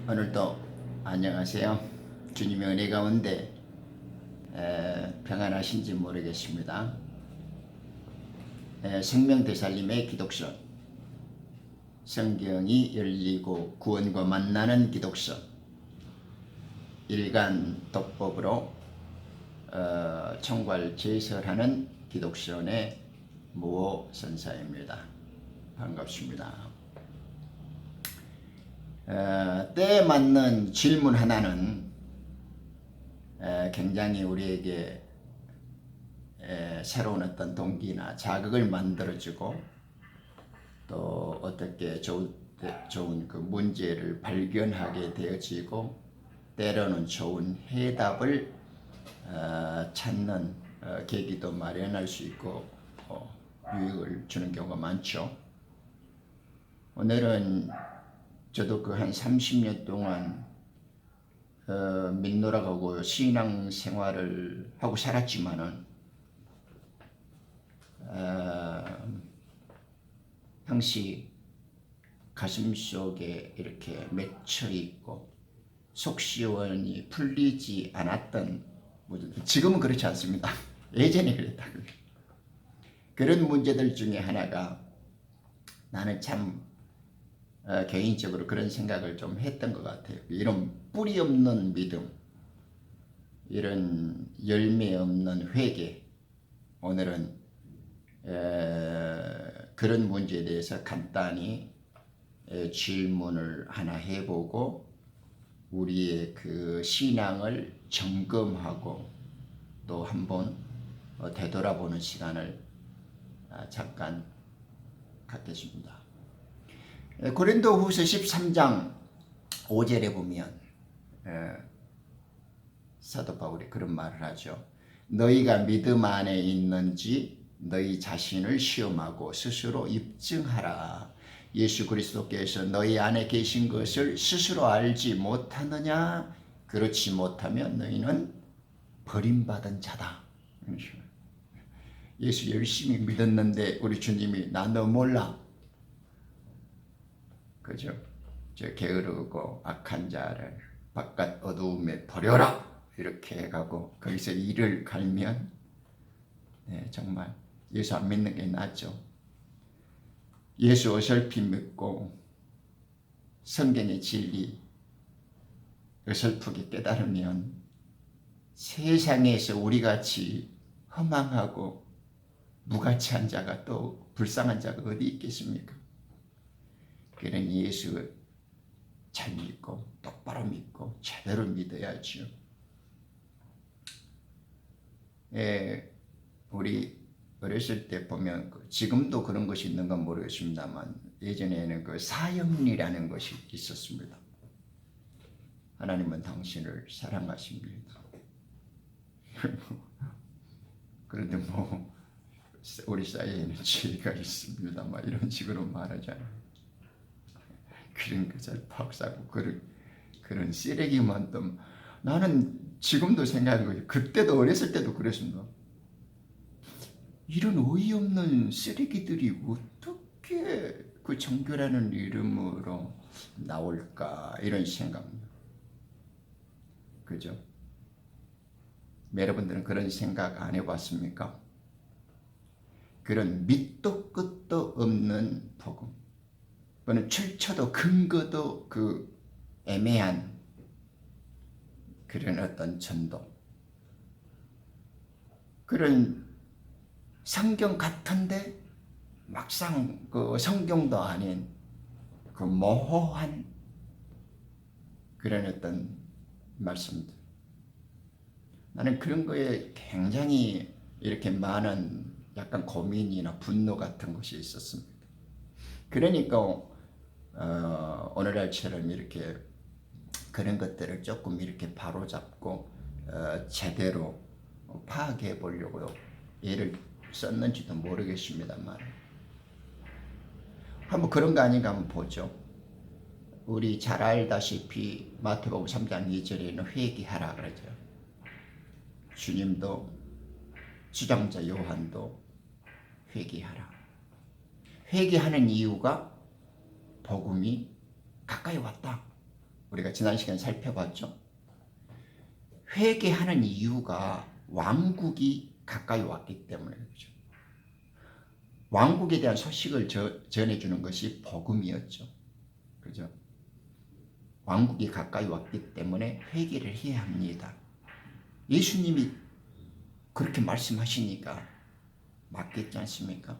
오늘도 안녕하세요. 주님의 은혜 가운데 평안하신지 모르겠습니다. 생명대살림의 기독서, 성경이 열리고 구원과 만나는 기독서, 일간 독법으로 총괄 제설하는 기독선의 무호 선사입니다. 반갑습니다. 때에 맞는 질문 하나는 굉장히 우리에게 새로운 어떤 동기나 자극을 만들어주고 또 어떻게 좋은 그 문제를 발견하게 되어지고 때로는 좋은 해답을 찾는 계기도 마련할 수 있고 유익을 주는 경우가 많죠. 오늘은 저도 그 한 30년 동안 민노락하고 신앙 생활을 하고 살았지만은 항시 가슴 속에 이렇게 맺혀 있고 속 시원이 풀리지 않았던 문제들, 지금은 그렇지 않습니다. 예전에 그랬다고요. 그런 문제들 중에 하나가 나는 참 개인적으로 그런 생각을 좀 했던 것 같아요. 이런 뿌리 없는 믿음, 이런 열매 없는 회개, 오늘은 그런 문제에 대해서 간단히 질문을 하나 해보고 우리의 그 신앙을 점검하고 또 한번 되돌아보는 시간을 잠깐 갖겠습니다. 고린도후서 13장 5절에 보면 사도 바울이 그런 말을 하죠. 너희가 믿음 안에 있는지 너희 자신을 시험하고 스스로 입증하라. 예수 그리스도께서 너희 안에 계신 것을 스스로 알지 못하느냐? 그렇지 못하면 너희는 버림받은 자다. 예수 열심히 믿었는데 우리 주님이 나 너 몰라. 그죠? 저 게으르고 악한 자를 바깥 어두움에 버려라 이렇게 해가고 거기서 이를 갈면 정말 예수 안 믿는 게 낫죠. 예수 어설피 믿고 성경의 진리 어설프게 깨달으면 세상에서 우리같이 허망하고 무가치한 자가 또 불쌍한 자가 어디 있겠습니까? 그는 예수 잘 믿고 똑바로 믿고 제대로 믿어야죠. 우리 어렸을 때 보면 지금도 그런 것이 있는 건 모르겠습니다만 예전에는 그 사형리라는 것이 있었습니다. 하나님은 당신을 사랑하십니다. 그런데 뭐 우리 사이에는 죄가 있습니다. 막 이런 식으로 말하잖아요. 그런 것을 박사고 그런 쓰레기만 또 나는 지금도 생각하고 그때도 어렸을 때도 그랬습니다. 이런 어이없는 쓰레기들이 어떻게 그 종교라는 이름으로 나올까 이런 생각입니다. 그죠? 여러분들은 그런 생각 안 해봤습니까? 그런 밑도 끝도 없는 복음, 그는 출처도 근거도 그 애매한 그런 어떤 전도, 그런 성경 같은데 막상 그 성경도 아닌 그 모호한 그런 어떤 말씀들, 나는 그런 거에 굉장히 이렇게 많은 약간 고민이나 분노 같은 것이 있었습니다. 그러니까 오늘날처럼 이렇게 그런 것들을 조금 이렇게 바로잡고 제대로 파악해 보려고 애를 썼는지도 모르겠습니다만 한번 그런 거 아닌가 한번 보죠. 우리 잘 알다시피 마태복음 3장 2절에는 회개하라 그러죠. 주님도 주장자 요한도 회개하라. 회개하는 이유가 복음이 가까이 왔다. 우리가 지난 시간에 살펴봤죠. 회개하는 이유가 왕국이 가까이 왔기 때문에 그렇죠. 왕국에 대한 소식을 전해주는 것이 복음이었죠. 그죠? 왕국이 가까이 왔기 때문에 회개를 해야 합니다. 예수님이 그렇게 말씀하시니까 맞겠지 않습니까?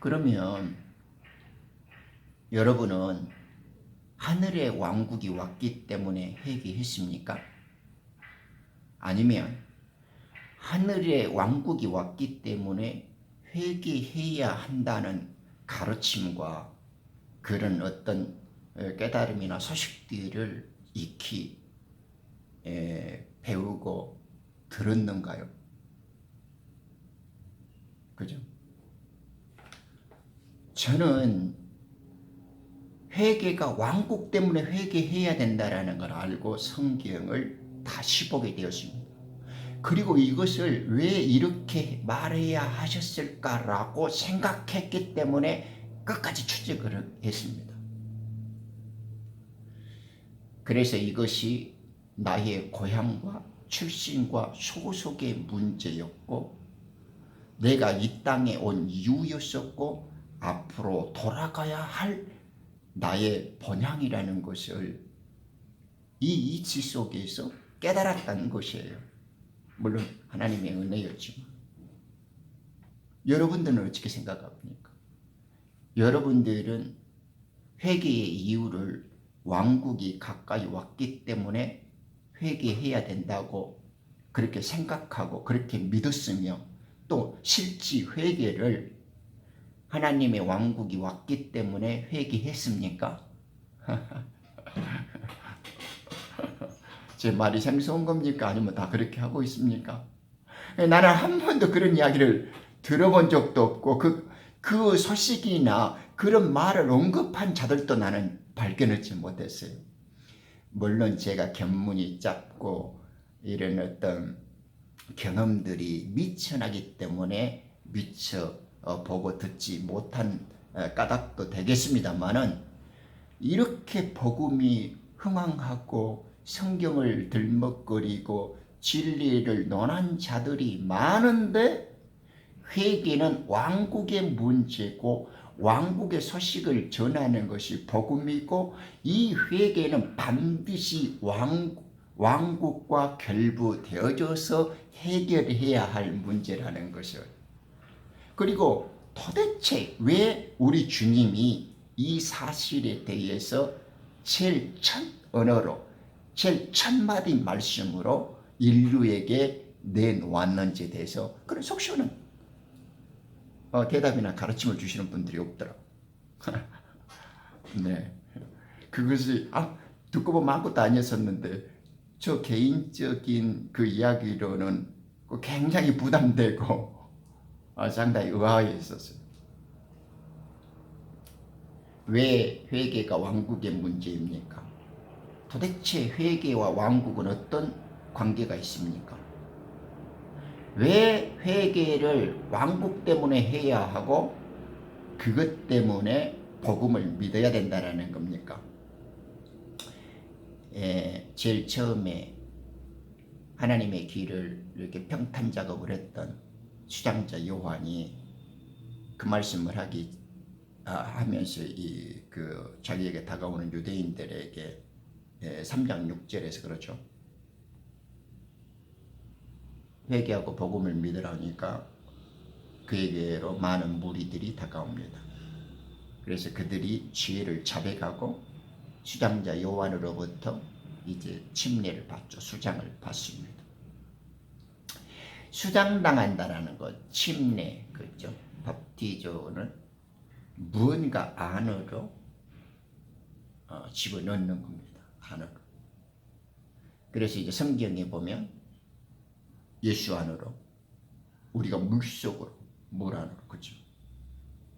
그러면 여러분은 하늘의 왕국이 왔기 때문에 회개했습니까? 아니면 하늘의 왕국이 왔기 때문에 회개해야 한다는 가르침과 그런 어떤 깨달음이나 소식들을 익히 배우고 들었는가요? 그죠? 저는 회개가 왕국 때문에 회개해야 된다는 걸 알고 성경을 다시 보게 되었습니다. 그리고 이것을 왜 이렇게 말해야 하셨을까라고 생각했기 때문에 끝까지 추적을 했습니다. 그래서 이것이 나의 고향과 출신과 소속의 문제였고 내가 이 땅에 온 이유였었고 앞으로 돌아가야 할 나의 본향이라는 것을 이 이치 속에서 깨달았다는 것이에요. 물론 하나님의 은혜였지만 여러분들은 어떻게 생각합니까? 여러분들은 회개의 이유를 왕국이 가까이 왔기 때문에 회개해야 된다고 그렇게 생각하고 그렇게 믿었으며 또 실제 회개를 하나님의 왕국이 왔기 때문에 회개했습니까? 제 말이 생소한 겁니까? 아니면 다 그렇게 하고 있습니까? 나는 한 번도 그런 이야기를 들어본 적도 없고 그 소식이나 그런 말을 언급한 자들도 나는 발견하지 못했어요. 물론 제가 견문이 짧고 이런 어떤 경험들이 미천하기 때문에 미처 보고 듣지 못한 까닭도 되겠습니다만은 이렇게 복음이 흥황하고 성경을 들먹거리고 진리를 논한 자들이 많은데 회개는 왕국의 문제고 왕국의 소식을 전하는 것이 복음이고 이 회개는 반드시 왕국과 결부되어져서 해결해야 할 문제라는 것을 그리고 도대체 왜 우리 주님이 이 사실에 대해서 제일 첫 언어로 제일 첫 마디 말씀으로 인류에게 내놓았는지에 대해서 그런 속 시원한 대답이나 가르침을 주시는 분들이 없더라. 네, 그것이 듣고 보면 아무것도 아니었었는데 저 개인적인 그 이야기로는 굉장히 부담되고 상당히 의아해 있었어요. 왜 회개가 왕국의 문제입니까? 도대체 회개와 왕국은 어떤 관계가 있습니까? 왜 회개를 왕국 때문에 해야 하고 그것 때문에 복음을 믿어야 된다는 겁니까? 제일 처음에 하나님의 길을 이렇게 평탄 작업을 했던 수장자 요한이 그 말씀을 하면서 자기에게 다가오는 유대인들에게 3장 6절에서 그렇죠. 회개하고 복음을 믿으라니까 그에게로 많은 무리들이 다가옵니다. 그래서 그들이 지혜를 자백하고 수장자 요한으로부터 이제 침례를 받죠. 수장을 받습니다. 수장당한다라는 것, 침례, 그죠? 밥티조는 무언가 안으로 집어넣는 겁니다. 안으로. 그래서 이제 성경에 보면 예수 안으로 우리가 물속으로 물 안으로 그죠?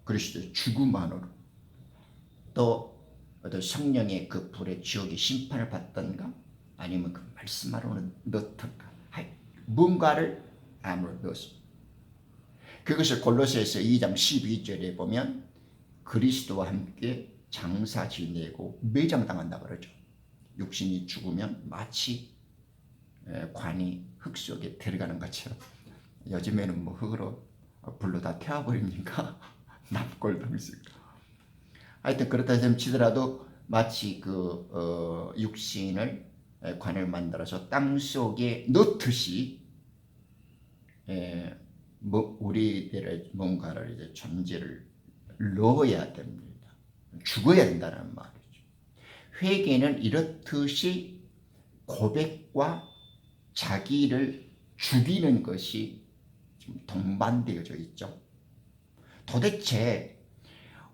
그리스도의 죽음 안으로 또 어떤 성령의 그 불의 지옥의 심판을 받던가 아니면 그 말씀 안으로 넣던가 뭔가를 안으로 넣었습니다. 그것을 골로새서 2장 12절에 보면 그리스도와 함께 장사 지내고 매장당한다 그러죠. 육신이 죽으면 마치 관이 흙 속에 들어가는 것처럼. 요즘에는 뭐 흙으로 불로 다 태워버립니까? 납골동식. 하여튼 그렇다 치더라도 마치 그 육신을 관을 만들어서 땅 속에 넣듯이 뭐 우리들의 뭔가를 이제 존재를 넣어야 됩니다. 죽어야 된다는 말이죠. 회개는 이렇듯이 고백과 자기를 죽이는 것이 지금 동반되어져 있죠. 도대체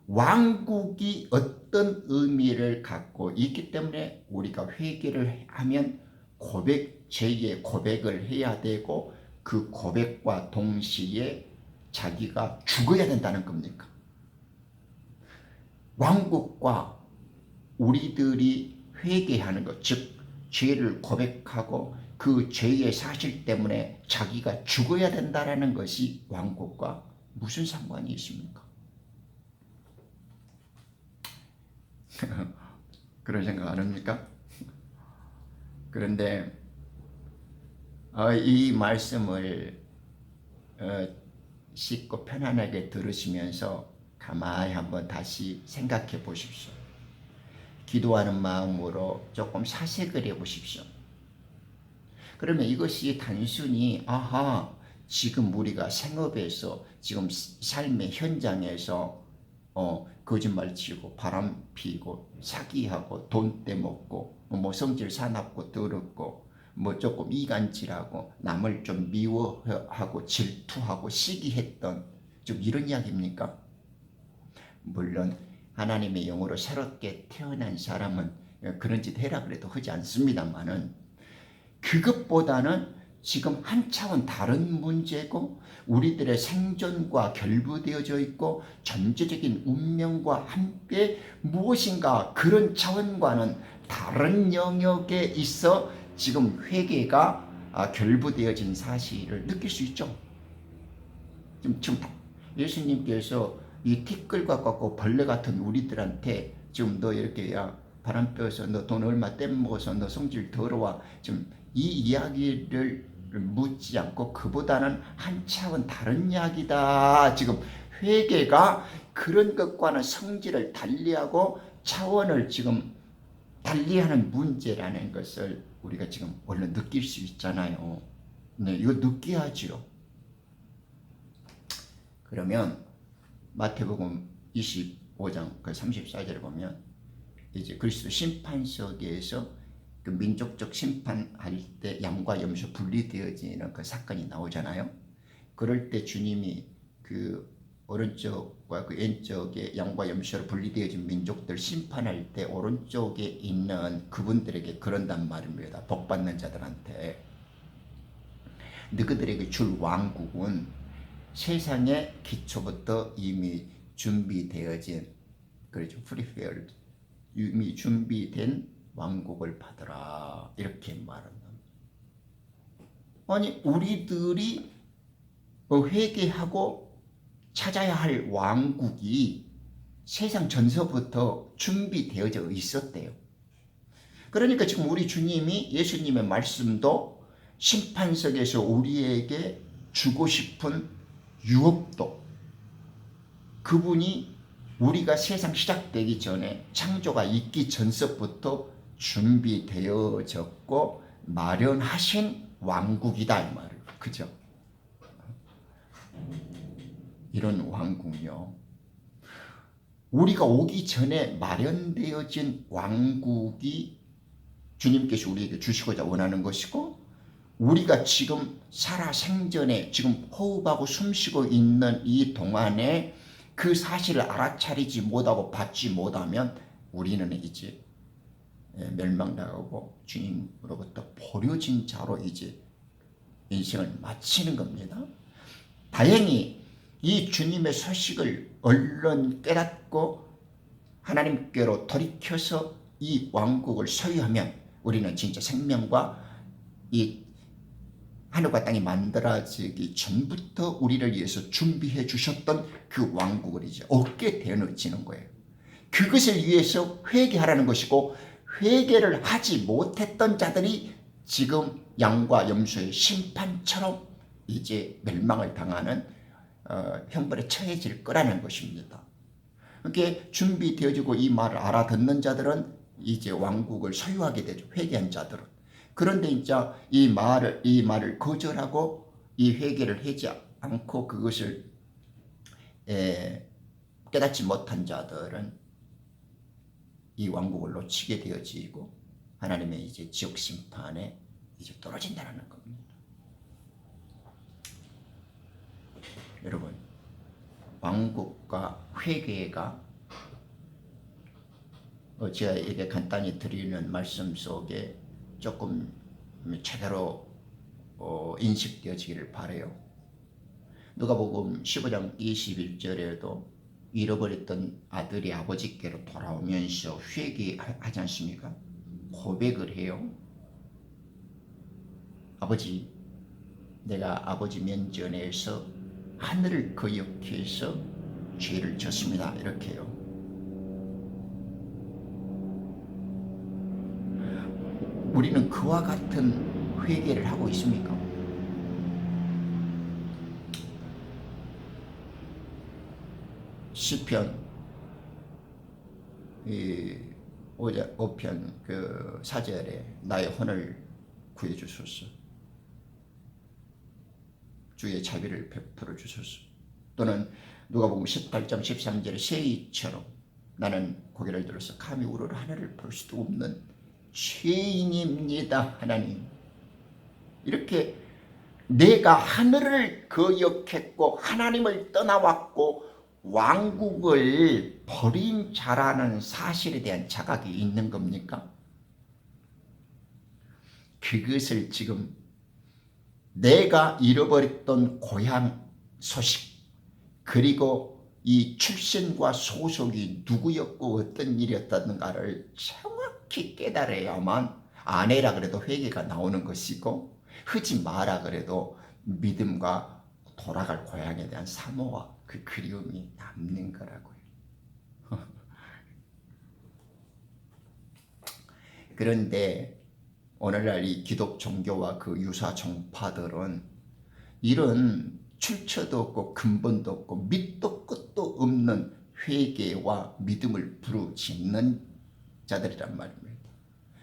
왕국이 어떤 의미를 갖고 있기 때문에 우리가 회개를 하면 제2의 고백을 해야 되고 그 고백과 동시에 자기가 죽어야 된다는 겁니까? 왕국과 우리들이 회개하는 것, 즉 죄를 고백하고 그 죄의 사실 때문에 자기가 죽어야 된다는 것이 왕국과 무슨 상관이 있습니까? 그런 생각 안 합니까? 그런데 이 말씀을 쉽고 편안하게 들으시면서 가만히 한번 다시 생각해 보십시오. 기도하는 마음으로 조금 사색을 해 보십시오. 그러면 이것이 단순히 지금 우리가 생업에서 지금 삶의 현장에서 거짓말 치고 바람 피고 사기하고 돈 떼먹고 뭐 성질 사납고 더럽고 뭐 조금 이간질하고 남을 좀 미워하고 질투하고 시기했던 좀 이런 이야기입니까? 물론 하나님의 영으로 새롭게 태어난 사람은 그런 짓 해라 그래도 하지 않습니다만은 그것보다는 지금 한 차원 다른 문제고 우리들의 생존과 결부되어져 있고 전체적인 운명과 함께 무엇인가 그런 차원과는 다른 영역에 있어 지금 회개가 결부되어진 사실을 느낄 수 있죠. 지금 예수님께서 이 티끌과 같고 벌레 같은 우리들한테 지금 너 이렇게 바람 펴서 너 돈 얼마 떼먹어서 너 성질 더러워 지금 이 이야기를 묻지 않고 그보다는 한 차원 다른 이야기다. 지금 회개가 그런 것과는 성질을 달리하고 차원을 지금 달리하는 문제라는 것을 우리가 지금 얼른 느낄 수 있잖아요. 네, 이거 느껴야죠. 그러면 마태복음 25장 그 34절에 보면 이제 그리스도 심판석에서 그 민족적 심판할 때 양과 염소 분리되어지는 그 사건이 나오잖아요. 그럴 때 주님이 그 오른쪽과 그 왼쪽에 양과 염소로 분리되어진 민족들 심판할 때 오른쪽에 있는 그분들에게 그런단 말입니다. 복받는 자들한테. 너희들에게 줄 왕국은 세상의 기초부터 이미 준비되어진 그렇죠. 프리페어드 이미 준비된 왕국을 받으라 이렇게 말한다. 아니 우리들이 회개하고 찾아야 할 왕국이 세상 전서부터 준비되어져 있었대요. 그러니까 지금 우리 주님이 예수님의 말씀도 심판석에서 우리에게 주고 싶은 유업도 그분이 우리가 세상 시작되기 전에 창조가 있기 전서부터 준비되어졌고 마련하신 왕국이다 이 말이에요. 그죠? 이런 왕국요. 우리가 오기 전에 마련되어진 왕국이 주님께서 우리에게 주시고자 원하는 것이고 우리가 지금 살아 생전에 지금 호흡하고 숨쉬고 있는 이 동안에 그 사실을 알아차리지 못하고 받지 못하면 우리는 이제 멸망당하고 주님으로부터 버려진 자로 이제 인생을 마치는 겁니다. 다행히 이 주님의 소식을 얼른 깨닫고 하나님께로 돌이켜서 이 왕국을 소유하면 우리는 진짜 생명과 이 하늘과 땅이 만들어지기 전부터 우리를 위해서 준비해 주셨던 그 왕국을 이제 얻게 되어지는 거예요. 그것을 위해서 회개하라는 것이고, 회개를 하지 못했던 자들이 지금 양과 염소의 심판처럼 이제 멸망을 당하는 형벌에 처해질 거라는 것입니다. 그렇게 준비되어지고 이 말을 알아듣는 자들은 이제 왕국을 소유하게 되죠. 회개한 자들은. 그런데 이제 이 말을 거절하고 이 회개를 하지 않고 그것을 깨닫지 못한 자들은 이 왕국을 놓치게 되어지고 하나님의 이제 지옥 심판에 이제 떨어진다는 겁니다. 여러분, 왕국과 회개가 제가 이게 간단히 드리는 말씀 속에 조금 제대로 인식되어지기를 바라요. 누가복음 15장 21절에도 잃어버렸던 아들이 아버지께로 돌아오면서 회개하지 않습니까? 고백을 해요. 아버지, 내가 아버지 면전에서 하늘을 거역해서 죄를 졌습니다. 이렇게 해요. 우리는 그와 같은 회개를 하고 있습니까? 시편 5편 그 4절에 나의 혼을 구해주소서, 주의 자비를 베풀어 주소서. 또는 누가복음 18장 13절에 새이처럼 나는 고개를 들어서 감히 우러러 하늘을 볼 수도 없는 죄인입니다. 하나님, 이렇게 내가 하늘을 거역했고 하나님을 떠나왔고 왕국을 버린 자라는 사실에 대한 자각이 있는 겁니까? 그것을 지금 내가 잃어버렸던 고향 소식, 그리고 이 출신과 소속이 누구였고 어떤 일이었다는가를 정확히 깨달아야만 아내라 그래도 회개가 나오는 것이고, 하지 마라 그래도 믿음과 돌아갈 고향에 대한 사모와 그 그리움이 남는 거라고요. 그런데 오늘날 이 기독 종교와 그 유사 종파들은 이런 출처도 없고 근본도 없고 밑도 끝도 없는 회개와 믿음을 부르짖는 자들이란 말입니다.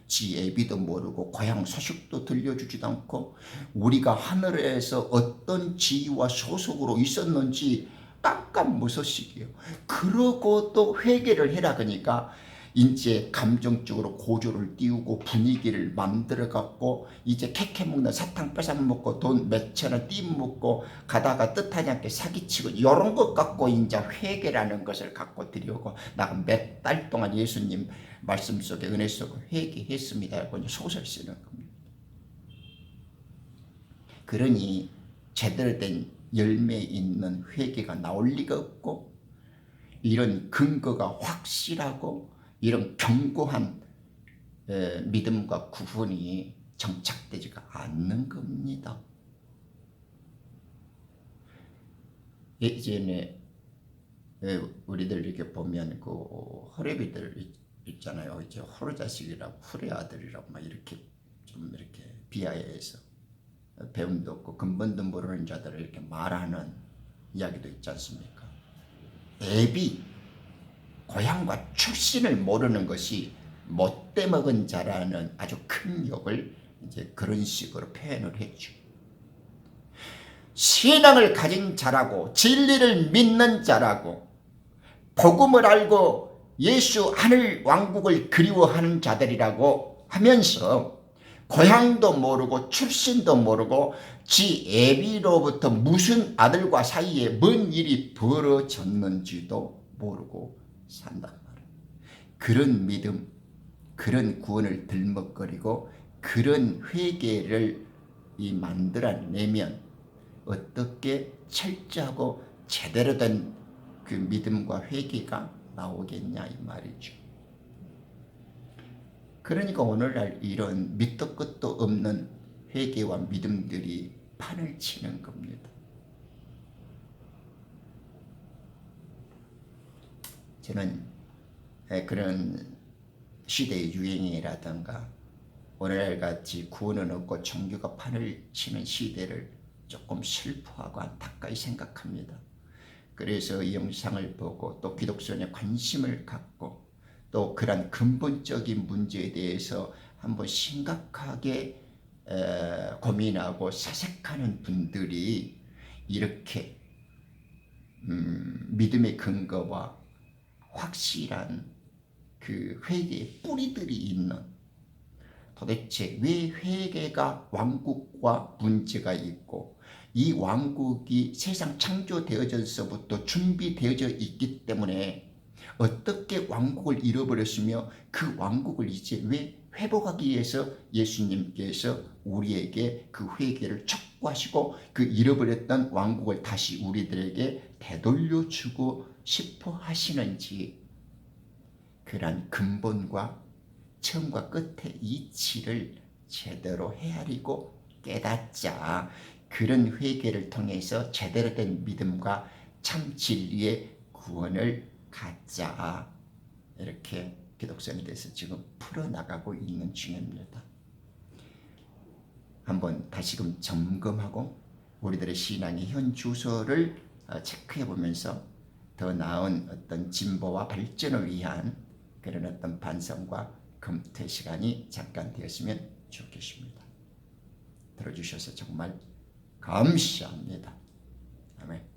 지 애비도 모르고 고향 소식도 들려주지도 않고 우리가 하늘에서 어떤 지위와 소속으로 있었는지 깜깜무소식이에요. 그러고 또 회개를 해라 그러니까 이제 감정적으로 고조를 띄우고 분위기를 만들어 갖고 이제 캐캐 먹는 사탕 뺏어 먹고 돈 몇천 원 띄먹고 가다가 뜻하지 않게 사기치고 이런 것 갖고 이제 회개라는 것을 갖고 들여오고 나가 몇 달 동안 예수님 말씀 속에 은혜 속에 회개했습니다 하고 소설 쓰는 겁니다. 그러니 제대로 된 열매 있는 회개가 나올 리가 없고 이런 근거가 확실하고 이런 견고한 믿음과 구분이 정착되지가 않는 겁니다. 예전에 우리들 이렇게 보면 그 호레비들 있잖아요. 이제 호르자식이라고 후레 아들이라고 막 이렇게 좀 이렇게 비하해서 배움도 없고 근본도 모르는 자들을 이렇게 말하는 이야기도 있지 않습니까? 애비 고향과 출신을 모르는 것이 못돼 먹은 자라는 아주 큰 욕을 이제 그런 식으로 표현을 했죠. 신앙을 가진 자라고 진리를 믿는 자라고 복음을 알고 예수 하늘 왕국을 그리워하는 자들이라고 하면서 고향도 모르고 출신도 모르고 지 애비로부터 무슨 아들과 사이에 뭔 일이 벌어졌는지도 모르고 산단 말이에요. 그런 믿음, 그런 구원을 들먹거리고 그런 회개를 만들어내면 어떻게 철저하고 제대로 된 그 믿음과 회개가 나오겠냐 이 말이죠. 그러니까 오늘날 이런 밑도 끝도 없는 회개와 믿음들이 판을 치는 겁니다. 저는 그런 시대의 유행이라든가 오늘날같이 구원은 없고 종교가 판을 치는 시대를 조금 슬퍼하고 안타까이 생각합니다. 그래서 이 영상을 보고 또 기독교에 관심을 갖고 또 그런 근본적인 문제에 대해서 한번 심각하게 고민하고 사색하는 분들이 이렇게 믿음의 근거와 확실한 그 회개의 뿌리들이 있는, 도대체 왜 회개가 왕국과 문제가 있고 이 왕국이 세상 창조되어져서부터 준비되어져 있기 때문에 어떻게 왕국을 잃어버렸으며 그 왕국을 이제 왜 회복하기 위해서 예수님께서 우리에게 그 회개를 촉구하시고 그 잃어버렸던 왕국을 다시 우리들에게 되돌려주고 싶어 하시는지, 그러한 근본과 처음과 끝의 이치를 제대로 헤아리고 깨닫자. 그런 회개를 통해서 제대로 된 믿음과 참 진리의 구원을 갖자. 이렇게 기독교에 대해서 지금 풀어나가고 있는 중입니다. 한번 다시금 점검하고 우리들의 신앙의 현 주소를 체크해 보면서 더 나은 어떤 진보와 발전을 위한 그런 어떤 반성과 검토의 시간이 잠깐 되었으면 좋겠습니다. 들어주셔서 정말 감사합니다. 아멘.